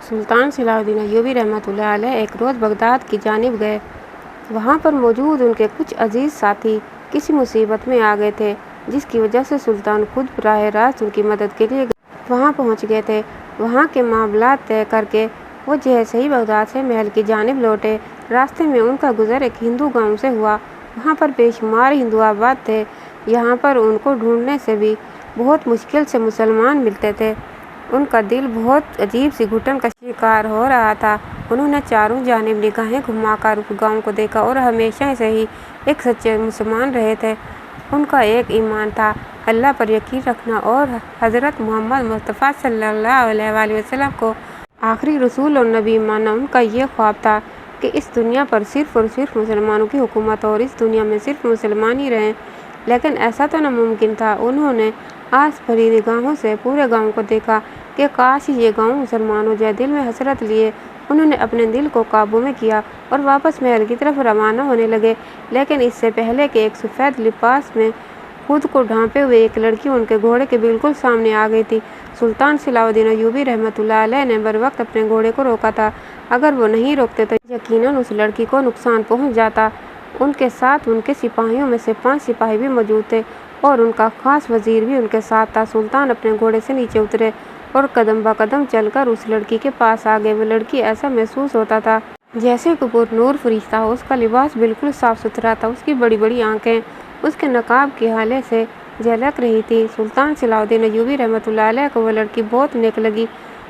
سلطان صلاح الدین ایوبی رحمۃ اللہ علیہ ایک روز بغداد کی جانب گئے۔ وہاں پر موجود ان کے کچھ عزیز ساتھی کسی مصیبت میں آ گئے تھے، جس کی وجہ سے سلطان خود براہ راست ان کی مدد کے لیے وہاں پہنچ گئے تھے۔ وہاں کے معاملات طے کر کے وہ جیسے ہی بغداد سے محل کی جانب لوٹے، راستے میں ان کا گزر ایک ہندو گاؤں سے ہوا۔ وہاں پر بے شمار ہندو آباد تھے۔ یہاں پر ان کو ڈھونڈنے سے بھی بہت مشکل سے مسلمان ملتے تھے۔ ان کا دل بہت عجیب سی گھٹن کا شکار ہو رہا تھا۔ انہوں نے چاروں جانب نگاہیں گھما کر اس گاؤں کو دیکھا اور ہمیشہ سے ہی ایک سچے مسلمان رہے تھے۔ ان کا ایک ایمان تھا، اللہ پر یقین رکھنا اور حضرت محمد مصطفیٰ صلی اللہ علیہ وآلہ وسلم کو آخری رسول اور نبی ماننا۔ ان کا یہ خواب تھا کہ اس دنیا پر صرف اور صرف مسلمانوں کی حکومت ہو اور اس دنیا میں صرف مسلمان ہی رہیں، لیکن ایسا تو ناممکن تھا۔ انہوں نے آس بھری نگاہوں سے پورے گاؤں کو دیکھا کہ کاش یہ گاؤں مسلمان ہو جائے۔ دل میں حسرت لیے انہوں نے اپنے دل کو قابو میں کیا اور واپس محل کی طرف روانہ ہونے لگے، لیکن اس سے پہلے کہ ایک سفید لباس میں خود کو ڈھانپے ہوئے ایک لڑکی ان کے گھوڑے کے بالکل سامنے آ گئی تھی۔ سلطان صلاح الدین ایوبی رحمۃ اللہ علیہ نے بروقت اپنے گھوڑے کو روکا تھا۔ اگر وہ نہیں روکتے تو یقیناً اس لڑکی کو نقصان پہنچ جاتا۔ ان کے ساتھ ان کے سپاہیوں میں سے 5 سپاہی بھی موجود تھے اور ان کا خاص وزیر بھی ان کے ساتھ تھا۔ سلطان اپنے گھوڑے سے نیچے اترے اور قدم بہ قدم چل کر اس لڑکی کے پاس آ گئے۔ وہ لڑکی ایسا محسوس ہوتا تھا جیسے کوئی پر نور فرشتہ ہو۔ اس کا لباس بالکل صاف ستھرا تھا، اس کی بڑی بڑی آنکھیں اس کے نقاب کے ہالے سے جھلک رہی تھی۔ سلطان صلاح الدین ایوبی رحمۃ اللہ علیہ کو وہ لڑکی بہت نیک لگی۔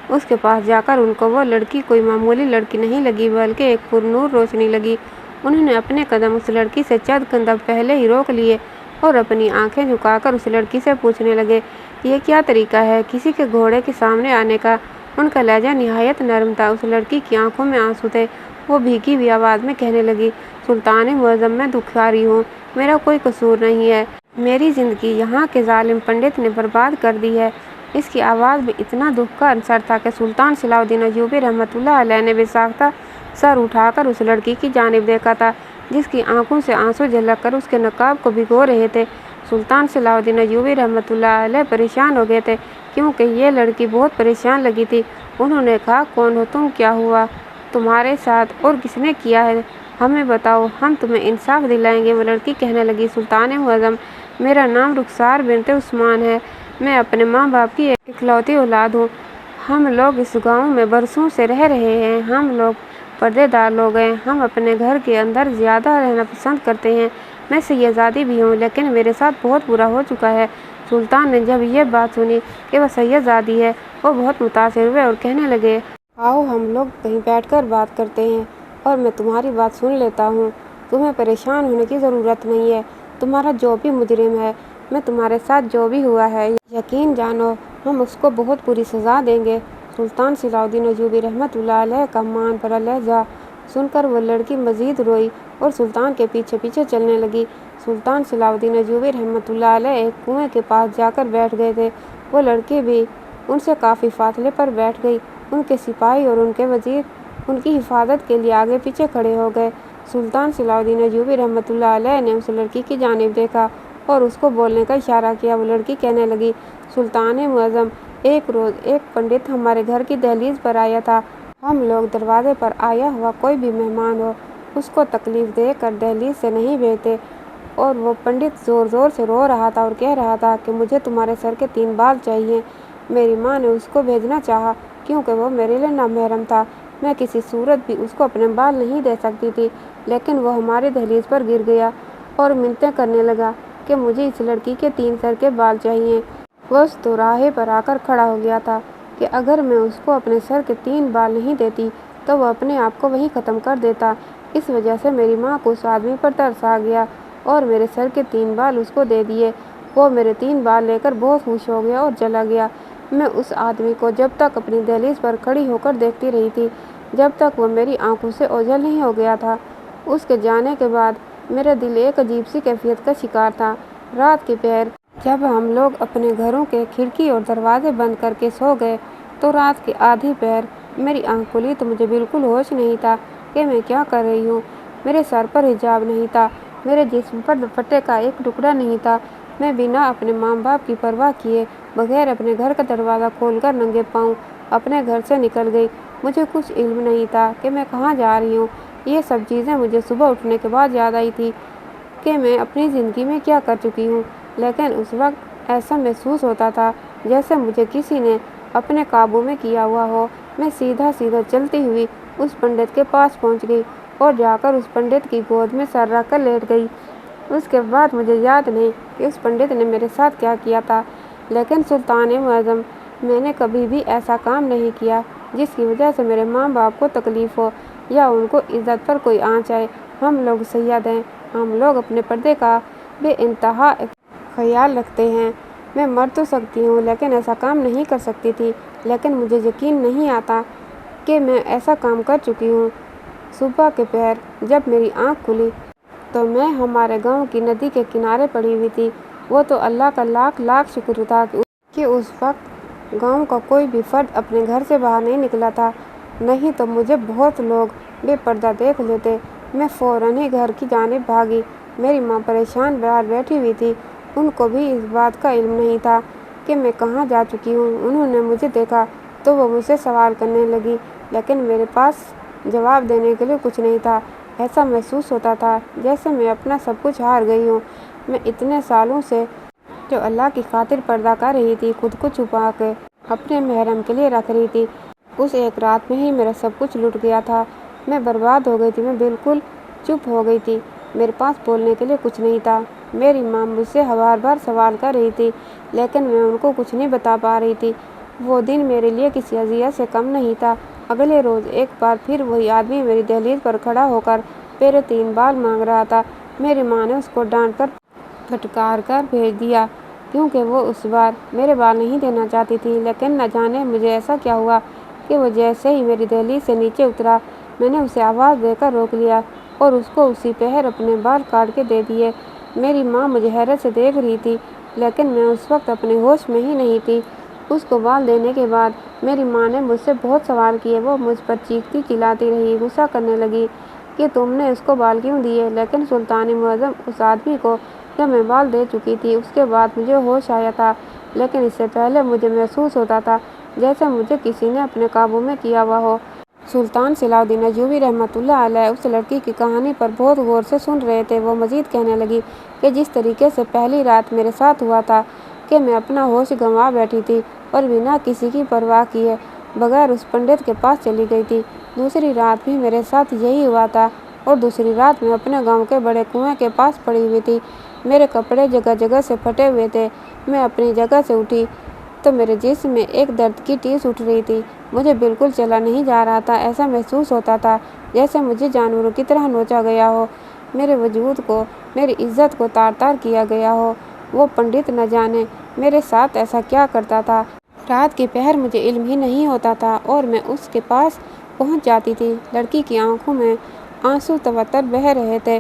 اس کے پاس جا کر ان کو وہ لڑکی کوئی معمولی لڑکی نہیں لگی بلکہ ایک پر نور روشنی لگی۔ انہوں نے اپنے قدم اس لڑکی سے چند قدم پہلے ہی روک لیے اور اپنی آنکھیں جھکا کر اس لڑکی سے پوچھنے لگے، یہ کیا طریقہ ہے کسی کے گھوڑے کے سامنے آنے کا؟ ان کا لہجہ نہایت نرم تھا۔ اس لڑکی کی آنکھوں میں آنسو تھے۔ وہ بھیگی ہوئی آواز میں کہنے لگی، سلطان معظم، میں دکھیاری ہوں، میرا کوئی قصور نہیں ہے، میری زندگی یہاں کے ظالم پنڈت نے برباد کر دی ہے۔ اس کی آواز میں اتنا دکھ کا عنصر تھا کہ سلطان صلاح الدین ایوبی رحمۃ اللہ علیہ نے بے ساختہ سر اٹھا کر اس لڑکی کی جانب دیکھا تھا، جس کی آنکھوں سے آنسو جھلک کر اس کے نقاب کو بھگو رہے تھے۔ سلطان صلاح الدین ایوبی رحمۃ اللہ علیہ پریشان ہو گئے تھے کیونکہ یہ لڑکی بہت پریشان لگی تھی۔ انہوں نے کہا، کون ہو تم؟ کیا ہوا تمہارے ساتھ اور کس نے کیا ہے؟ ہمیں بتاؤ، ہم تمہیں انصاف دلائیں گے۔ وہ لڑکی کہنے لگی، سلطان معظم، میرا نام رخسار بنت عثمان ہے، میں اپنے ماں باپ کی اکلوتی اولاد ہوں۔ ہم لوگ اس گاؤں میں برسوں سے رہ رہے ہیں۔ ہم لوگ پردے دار لوگ ہیں۔ ہم اپنے گھر کے اندر زیادہ رہنا پسند کرتے ہیں۔ میں سیدزادی بھی ہوں، لیکن میرے ساتھ بہت برا ہو چکا ہے۔ سلطان نے جب یہ بات سنی کہ وہ سیدزادی ہے، وہ بہت متاثر ہوئے اور کہنے لگے، آؤ ہم لوگ کہیں بیٹھ کر بات کرتے ہیں اور میں تمہاری بات سن لیتا ہوں۔ تمہیں پریشان ہونے کی ضرورت نہیں ہے۔ تمہارا جو بھی مجرم ہے، میں تمہارے ساتھ جو بھی ہوا ہے، یقین جانو ہم اس کو بہت بری سزا دیں گے۔ سلطان صلاح الدین ایوبی رحمۃ اللہ علیہ کا مان بھرا لہجہ سن کر وہ لڑکی مزید روئی اور سلطان کے پیچھے پیچھے چلنے لگی۔ سلطان صلاح الدین ایوبی رحمۃ اللہ علیہ ایک کنویں کے پاس جا کر بیٹھ گئے تھے۔ وہ لڑکی بھی ان سے کافی فاصلے پر بیٹھ گئی۔ ان کے سپاہی اور ان کے وزیر ان کی حفاظت کے لیے آگے پیچھے کھڑے ہو گئے۔ سلطان صلاح الدین ایوبی رحمۃ اللہ علیہ نے اس لڑکی کی جانب دیکھا اور اس کو بولنے کا اشارہ کیا۔ وہ لڑکی کہنے لگی، سلطان معظم، ایک روز ایک پنڈت ہمارے گھر کی دہلیز پر آیا تھا۔ ہم لوگ دروازے پر آیا ہوا کوئی بھی مہمان ہو، اس کو تکلیف دے کر دہلیز سے نہیں بھیجتے، اور وہ پنڈت زور زور سے رو رہا تھا اور کہہ رہا تھا کہ مجھے تمہارے سر کے 3 بال چاہیے۔ میری ماں نے اس کو بھیجنا چاہا کیونکہ وہ میرے لیے نامحرم تھا۔ میں کسی صورت بھی اس کو اپنے بال نہیں دے سکتی تھی، لیکن وہ ہماری دہلیز پر گر گیا اور منتیں کرنے لگا کہ مجھے اس لڑکی کے 3 سر کے بال چاہیے۔ وہ اس دوراہے پر آ کر کھڑا ہو گیا تھا کہ اگر میں اس کو اپنے سر کے 3 بال نہیں دیتی تو وہ اپنے آپ کو وہیں ختم کر دیتا۔ اس وجہ سے میری ماں کو اس آدمی پر ترس آ گیا اور میرے سر کے 3 بال اس کو دے دیے۔ وہ میرے 3 بال لے کر بہت خوش ہو گیا اور چلا گیا۔ میں اس آدمی کو جب تک اپنی دہلیز پر کھڑی ہو کر دیکھتی رہی تھی جب تک وہ میری آنکھوں سے اوجھل نہیں ہو گیا تھا۔ اس کے جانے کے بعد میرا دل ایک عجیب سی کیفیت کا شکار تھا۔ رات کے پہر جب ہم لوگ اپنے گھروں کے کھڑکی اور دروازے بند کر کے سو گئے تو رات کے آدھی پہر میری آنکھ کھلی تو مجھے بالکل ہوش نہیں تھا کہ میں کیا کر رہی ہوں۔ میرے سر پر حجاب نہیں تھا، میرے جسم پر دوپٹے کا ایک ٹکڑا نہیں تھا۔ میں بنا اپنے ماں باپ کی پرواہ کیے بغیر اپنے گھر کا دروازہ کھول کر ننگے پاؤں اپنے گھر سے نکل گئی مجھے کچھ علم نہیں تھا کہ میں کہاں جا رہی ہوں۔ یہ سب چیزیں مجھے صبح اٹھنے کے بعد یاد آئی تھی کہ میں اپنی زندگی میں کیا کر چکی ہوں، لیکن اس وقت ایسا محسوس ہوتا تھا جیسے مجھے کسی نے اپنے قابو میں کیا ہوا ہو۔ میں سیدھا چلتی ہوئی اس پنڈت کے پاس پہنچ گئی اور جا کر اس پنڈت کی گود میں سر رکھ کر لیٹ گئی۔ اس کے بعد مجھے یاد نہیں کہ اس پنڈت نے میرے ساتھ کیا کیا تھا، لیکن سلطان معظم، میں نے کبھی بھی ایسا کام نہیں کیا جس کی وجہ سے میرے ماں باپ کو تکلیف ہو یا ان کو عزت پر کوئی آنچ آئے۔ ہم لوگ سید ہیں، ہم لوگ اپنے پردے کا بے انتہا خیال رکھتے ہیں۔ میں مر تو سکتی ہوں لیکن ایسا کام نہیں کر سکتی تھی، لیکن مجھے یقین نہیں آتا کہ میں ایسا کام کر چکی ہوں۔ صبح کے پہر جب میری آنکھ کھلی تو میں ہمارے گاؤں کی ندی کے کنارے پڑی ہوئی تھی۔ وہ تو اللہ کا لاکھ لاکھ شکر تھا کہ اس وقت گاؤں کا کوئی بھی فرد اپنے گھر سے باہر نہیں نکلا تھا، نہیں تو مجھے بہت لوگ بے پردہ دیکھ لیتے۔ میں فوراً ہی گھر کی جانب بھاگی۔ میری ماں پریشان باہر بیٹھی ہوئی تھی، ان کو بھی اس بات کا علم نہیں تھا کہ میں کہاں جا چکی ہوں۔ انہوں نے مجھے دیکھا تو وہ مجھ سے سوال کرنے لگی، لیکن میرے پاس جواب دینے کے لیے کچھ نہیں تھا۔ ایسا محسوس ہوتا تھا جیسے میں اپنا سب کچھ ہار گئی ہوں۔ میں اتنے سالوں سے جو اللہ کی خاطر پردہ کر رہی تھی، خود کو چھپا کے اپنے محرم کے لیے رکھ رہی تھی، اس ایک رات میں ہی میرا سب کچھ لٹ گیا تھا۔ میں برباد ہو گئی تھی۔ میں بالکل چپ ہو گئی تھی، میرے پاس بولنے کے لیے کچھ نہیں تھا۔ میری ماں مجھ سے بار بار سوال کر رہی تھی، لیکن میں ان کو کچھ نہیں بتا پا رہی تھی۔ وہ دن میرے لیے کسی اذیت سے کم نہیں تھا۔ اگلے روز ایک بار پھر وہی آدمی میری دہلیز پر کھڑا ہو کر میرے 3 بال مانگ رہا تھا۔ میری ماں نے اس کو ڈانٹ کر پھٹکار کر بھیج دیا کیونکہ وہ اس بار میرے بال نہیں دینا چاہتی تھی، لیکن نہ جانے مجھے ایسا کیا ہوا کہ وہ جیسے ہی میری دہلیز سے نیچے اترا، میں نے اسے آواز دے کر روک لیا اور اس کو اسی پہر اپنے بال کاٹ کے دے دیے۔ میری ماں مجھے حیرت سے دیکھ رہی تھی، لیکن میں اس وقت اپنے ہوش میں ہی نہیں تھی۔ اس کو بال دینے کے بعد میری ماں نے مجھ سے بہت سوال کیے۔ وہ مجھ پر چیختی چلاتی رہی، غصہ کرنے لگی کہ تم نے اس کو بال کیوں دیے، لیکن سلطان معظم، اس آدمی کو جب میں بال دے چکی تھی اس کے بعد مجھے ہوش آیا تھا، لیکن اس سے پہلے مجھے محسوس ہوتا تھا جیسے مجھے کسی نے اپنے قابو میں کیا ہوا ہو۔ سلطان صلاح الدین ایوبی رحمۃ اللہ علیہ اس لڑکی کی کہانی پر بہت غور سے سن رہے تھے۔ وہ مزید کہنے لگی کہ جس طریقے سے پہلی رات میرے ساتھ ہوا تھا کہ میں اپنا ہوش گنوا بیٹھی تھی اور بنا کسی کی پرواہ کیے بغیر اس پنڈت کے پاس چلی گئی تھی، دوسری رات بھی میرے ساتھ یہی ہوا تھا، اور دوسری رات میں اپنے گاؤں کے بڑے کنویں کے پاس پڑی ہوئی تھی۔ میرے کپڑے جگہ جگہ سے پھٹے ہوئے تھے۔ میں اپنی جگہ سے اٹھی تو میرے جسم میں ایک درد کی ٹیس اٹھ رہی تھی۔ مجھے بالکل چلا نہیں جا رہا تھا۔ ایسا محسوس ہوتا تھا جیسے مجھے جانوروں کی طرح نوچا گیا ہو، میرے وجود کو، میری عزت کو تار تار کیا گیا ہو۔ وہ پنڈت نہ جانے میرے ساتھ ایسا کیا کرتا تھا۔ رات کے پہر مجھے علم ہی نہیں ہوتا تھا اور میں اس کے پاس پہنچ جاتی تھی۔ لڑکی کی آنکھوں میں آنسو تواتر بہہ رہے تھے،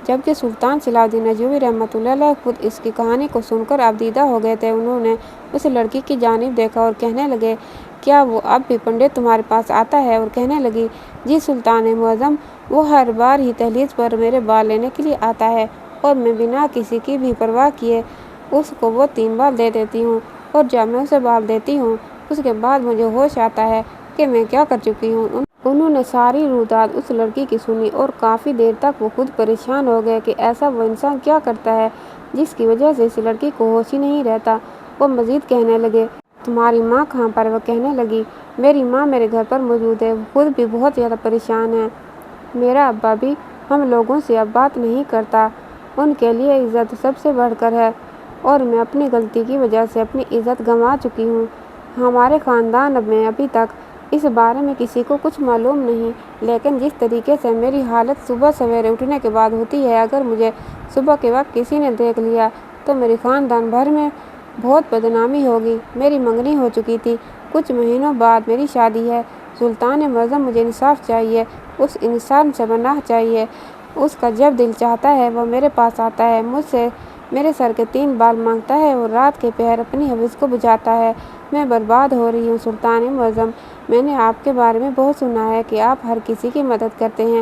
جبکہ سلطان صلاح الدین ایوبی رحمۃ اللہ علیہ خود اس کی کہانی کو سن کر آبدیدہ ہو گئے تھے۔ انہوں نے اس لڑکی کی جانب دیکھا اور کہنے لگے، کیا وہ اب بھی پنڈت تمہارے پاس آتا ہے؟ اور کہنے لگی، جی سلطان معظم، وہ ہر بار ہی دہلیز پر میرے بال لینے کے لیے آتا ہے اور میں بنا کسی کی بھی پرواہ کیے اس کو وہ 3 بال دے دیتی ہوں، اور جب میں اسے بال دیتی ہوں اس کے بعد مجھے ہوش آتا ہے کہ میں کیا کر چکی ہوں۔ انہوں نے ساری رویداد اس لڑکی کی سنی اور کافی دیر تک وہ خود پریشان ہو گئے کہ ایسا وہ انسان کیا کرتا ہے جس کی وجہ سے اس لڑکی کو ہوش ہی نہیں رہتا۔ وہ مزید کہنے لگے، تمہاری ماں کہاں پر؟ وہ کہنے لگی، میری ماں میرے گھر پر موجود ہے، وہ خود بھی بہت زیادہ پریشان ہے۔ میرا ابا بھی ہم لوگوں سے اب بات نہیں کرتا، ان کے لیے عزت سب سے بڑھ کر ہے، اور میں اپنی غلطی کی وجہ سے اپنی عزت گنوا چکی ہوں۔ ہمارے خاندان میں ابھی تک اس بارے میں کسی کو کچھ معلوم نہیں، لیکن جس طریقے سے میری حالت صبح سویرے اٹھنے کے بعد ہوتی ہے، اگر مجھے صبح کے وقت کسی نے دیکھ لیا تو میری خاندان بھر میں بہت بدنامی ہوگی۔ میری منگنی ہو چکی تھی، کچھ مہینوں بعد میری شادی ہے۔ سلطان معظم، مجھے انصاف چاہیے، اس انسان سے پناہ چاہیے، اس کا جب دل چاہتا ہے وہ میرے پاس آتا ہے، مجھ سے میرے سر کے 3 بال مانگتا ہے اور رات کے پہر اپنی حوث کو بجھاتا ہے۔ میں برباد ہو رہی ہوں۔ سلطان معظم، میں نے آپ کے بارے میں بہت سنا ہے کہ آپ ہر کسی کی مدد کرتے ہیں،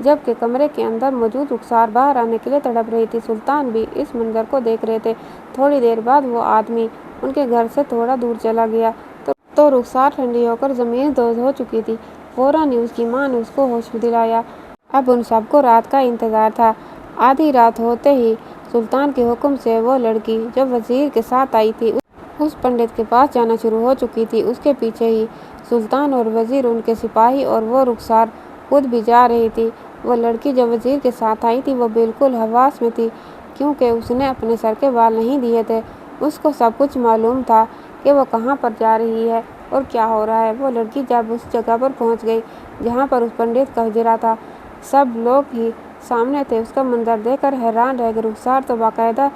جبکہ کمرے کے اندر موجود رخسار باہر آنے کے لیے تڑپ رہی تھی۔ سلطان بھی اس منظر کو دیکھ رہے تھے۔ تھوڑی دیر بعد وہ آدمی ان کے گھر سے تھوڑا دور چلا گیا تو رخسار ٹھنڈی ہو کر زمین دوز ہو چکی تھی۔ فوراً ہی اس کی ماں نے اس کو ہوش دلایا۔ اب ان سب کو رات کا انتظار تھا۔ آدھی رات ہوتے ہی سلطان کے حکم سے وہ لڑکی جو وزیر کے ساتھ آئی تھی اس پنڈت کے پاس جانا شروع ہو چکی تھی۔ اس کے پیچھے ہی سلطان اور وزیر، ان کے سپاہی اور وہ رخسار خود بھی جا رہی تھی۔ وہ لڑکی جو وزیر کے ساتھ آئی تھی وہ بالکل حواس میں تھی، کیونکہ اس نے اپنے سر کے بال نہیں دیے تھے۔ اس کو سب کچھ معلوم تھا کہ وہ کہاں پر جا رہی ہے اور کیا ہو رہا ہے۔ وہ لڑکی جب اس جگہ پر پہنچ گئی جہاں پر اس پنڈت کا حجرہ تھا، سب لوگ ہی سامنے تھے۔ اس کا منظر دیکھ کر حیران رہ گئے۔ رخسار تو باقاعدہ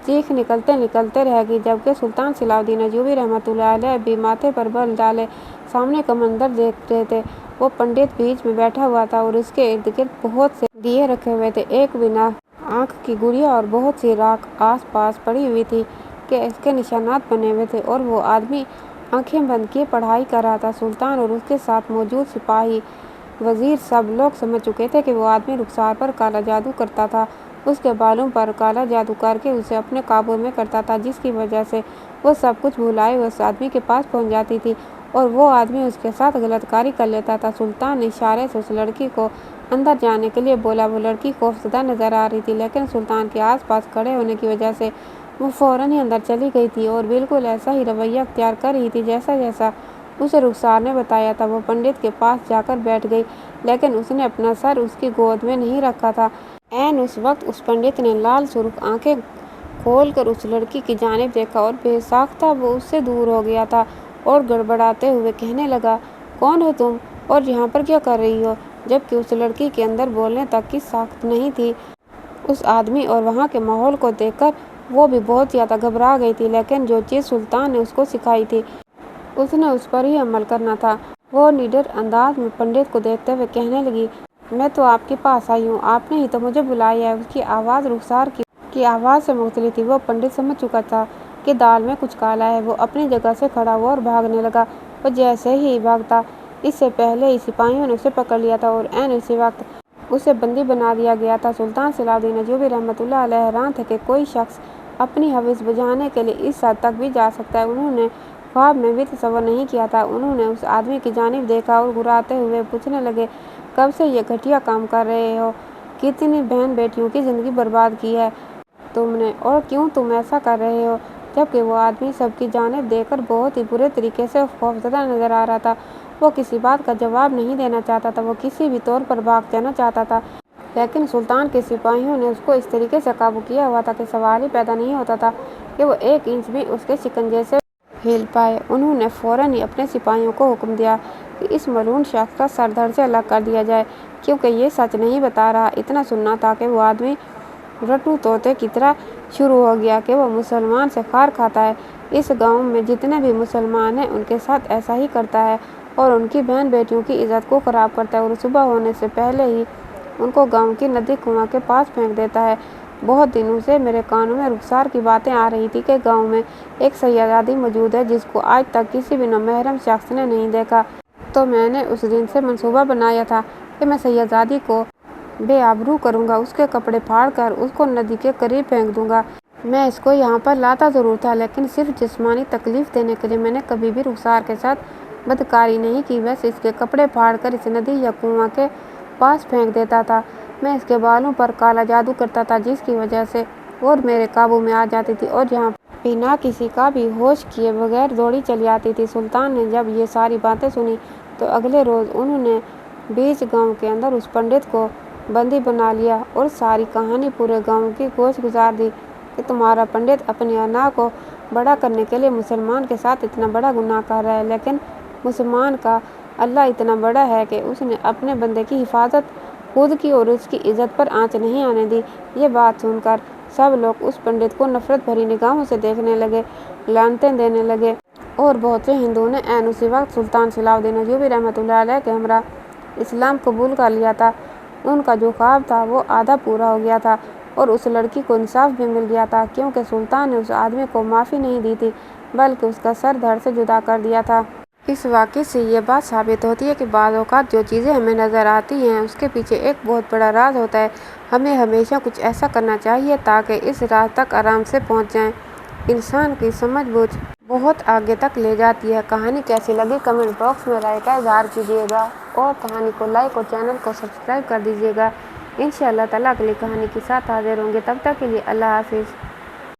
چیخ نکلتے رہ گئی، جبکہ سلطان صلاح الدین ایوبی رحمۃ اللہ علیہ بھی ماتھے پر بل ڈالے سامنے کا منظر دیکھ رہے تھے۔ وہ پنڈت بیچ میں بیٹھا ہوا تھا اور اس کے ارد گرد بہت سے دیے رکھے ہوئے تھے۔ ایک بنا آنکھ کی گڑیا اور بہت سی راکھ آس پاس پڑی ہوئی تھی کہ اس کے نشانات بنے ہوئے تھے، اور وہ آدمی آنکھیں بند کیے پڑھائی کر رہا تھا۔ سلطان اور اس کے ساتھ موجود سپاہی، وزیر، سب لوگ سمجھ چکے تھے کہ وہ آدمی رخسار پر کالا جادو کرتا تھا۔ اس کے بالوں پر کالا جادو کر کے اسے اپنے قابو میں کرتا تھا، جس کی وجہ سے وہ سب کچھ بھلائے ہوئے اس آدمی کے پاس پہنچ جاتی تھی اور وہ آدمی اس کے ساتھ غلط کاری کر لیتا تھا۔ سلطان نے اشارے سے اس لڑکی کو اندر جانے کے لیے بولا۔ وہ لڑکی خوفزدہ نظر آ رہی تھی، لیکن سلطان کے آس پاس کھڑے ہونے کی وجہ سے وہ فوراً ہی اندر چلی گئی تھی اور بالکل ایسا ہی رویہ اختیار کر رہی تھی جیسا اسے رخسار نے بتایا تھا۔ وہ پنڈت کے پاس جا کر بیٹھ گئی، لیکن اس نے اپنا سر اس کی گود میں نہیں رکھا تھا۔ عین اس وقت اس پنڈت نے لال سرخ آنکھیں کھول کر اس لڑکی کی جانب دیکھا اور بے ساختہ وہ اس سے دور ہو گیا تھا اور گڑبڑاتے ہوئے کہنے لگا، کون ہو تم اور یہاں پر کیا کر رہی ہو؟ جبکہ اس لڑکی کے اندر بولنے تک کی ساخت نہیں تھی۔ اس آدمی اور وہاں کے ماحول کو دیکھ کر وہ بھی بہت زیادہ گھبرا گئی تھی، لیکن جو چیز سلطان نے اس کو سکھائی تھی اس نے اس پر ہی عمل کرنا تھا۔ وہ نڈر انداز میں پنڈت کو دیکھتے ہوئے کہنے لگی، میں تو آپ کے پاس آئی ہوں، آپ نے ہی تو مجھے بلایا ہے۔ اس کی آواز رخسار کی آواز سے مختلف تھی۔ وہ پنڈت سمجھ چکا تھا کہ دال میں کچھ کالا ہے۔ وہ اپنی جگہ سے کھڑا ہوا اور بھاگنے لگا۔ وہ جیسے ہی بھاگتا، اس سے پہلے ہی سپاہیوں نے اسے پکڑ لیا تھا اور عین اسی وقت اسے بندی بنا دیا گیا تھا۔ سلطان صلاح الدین ایوبی رحمۃ اللہ علیہ حیران تھے کہ کوئی شخص اپنی ہوس بجھانے کے لیے اس حد تک بھی جا سکتا ہے۔ انہوں نے خواب میں بھی تصور نہیں کیا تھا۔ انہوں نے اس آدمی کی جانب دیکھا اور گھبراتے ہوئے پوچھنے لگے، کب سے یہ گھٹیا کام کر رہے ہو؟ کتنی بہن بیٹیوں کی زندگی برباد کی ہے تم نے، اور کیوں تم ایسا کر رہے ہو؟ جبکہ وہ آدمی سب کی جانب دیکھ کر بہت ہی برے طریقے سے خوفزدہ نظر آ رہا تھا۔ وہ کسی بات کا جواب نہیں دینا چاہتا تھا۔ وہ کسی بھی طور پر بھاگ جانا چاہتا تھا، لیکن سلطان کے سپاہیوں نے اس کو اس طریقے سے قابو کیا ہوا تھا کہ سوال ہی پیدا نہیں ہوتا تھا کہ وہ ایک انچ بھی اس کے شکنجے سے ہل پائے۔ انہوں نے فوراً ہی اپنے سپاہیوں کو حکم دیا کہ اس ملعون شخص کا سر دھڑ سے الگ کر دیا جائے، کیونکہ یہ سچ نہیں بتا رہا۔ اتنا سننا تھا کہ وہ آدمی رٹو طوطے کی طرح شروع ہو گیا کہ وہ مسلمان سے خار کھاتا ہے۔ اس گاؤں میں جتنے بھی مسلمان ہیں ان کے ساتھ ایسا ہی کرتا ہے اور ان کی بہن بیٹیوں کی عزت کو خراب کرتا ہے اور صبح ہونے سے پہلے ہی ان کو گاؤں کی ندی کنواں کے پاس پھینک دیتا ہے۔ بہت دنوں سے میرے کانوں میں رخسار کی باتیں آ رہی تھی کہ گاؤں میں ایک شہزادی موجود ہے جس کو آج تک کسی بھی نامحرم شخص نے نہیں دیکھا۔ تو میں نے اس دن سے منصوبہ بنایا تھا کہ میں شہزادی کو بے آبرو کروں گا، اس کے کپڑے پھاڑ کر اس کو ندی کے قریب پھینک دوں گا۔ میں اس کو یہاں پر لاتا ضرور تھا، لیکن صرف جسمانی تکلیف دینے کے لیے۔ میں نے کبھی بھی رخسار کے ساتھ بدکاری نہیں کی، بس اس کے کپڑے پھاڑ کر اسے ندی یا کنواں کے پاس پھینک دیتا تھا۔ میں اس کے بالوں پر کالا جادو کرتا تھا، جس کی وجہ سے وہ میرے قابو میں آ جاتی تھی اور یہاں بنا کسی کا بھی ہوش کیے بغیر دوڑی چلی آتی تھی۔ سلطان نے جب یہ ساری باتیں سنی تو اگلے روز انہوں نے بیچ گاؤں کے اندر اس پنڈت کو بندی بنا لیا اور ساری کہانی پورے گاؤں کی گوش گزار دی کہ تمہارا پنڈت اپنی انا کو بڑا کرنے کے لیے مسلمان کے ساتھ اتنا بڑا گناہ کر رہا ہے، لیکن مسلمان کا اللہ اتنا بڑا ہے کہ اس نے اپنے بندے کی حفاظت خود کی اور اس کی عزت پر آنچ نہیں آنے دی۔ یہ بات سن کر سب لوگ اس پنڈت کو نفرت بھری نگاہوں سے دیکھنے لگے، لعنتیں دینے لگے، اور بہت سے ہندوؤں نے عین اسی وقت سلطان صلاح الدین ایوبی رحمۃ اللہ علیہ کے ہمراہ اسلام قبول کر لیا تھا۔ ان کا جو خواب تھا وہ آدھا پورا ہو گیا تھا اور اس لڑکی کو انصاف بھی مل گیا تھا، کیونکہ سلطان نے اس آدمی کو معافی نہیں دی تھی بلکہ اس کا سر دھڑ سے جدا کر دیا تھا۔ اس واقعے سے یہ بات ثابت ہوتی ہے کہ بعض اوقات جو چیزیں ہمیں نظر آتی ہیں اس کے پیچھے ایک بہت بڑا راز ہوتا ہے۔ ہمیں ہمیشہ کچھ ایسا کرنا چاہیے تاکہ اس راز تک آرام سے پہنچ جائیں۔ انسان کی سمجھ بوجھ بہت آگے تک لے جاتی ہے۔ کہانی کیسی لگی کمنٹ باکس میں رائے کا اظہار کیجیے گا اور کہانی کو لائک اور چینل کو سبسکرائب کر دیجیے گا۔ انشاءاللہ تعالیٰ اگلی کہانی کے ساتھ حاضر ہوں گے، تب تک کے لیے اللہ حافظ۔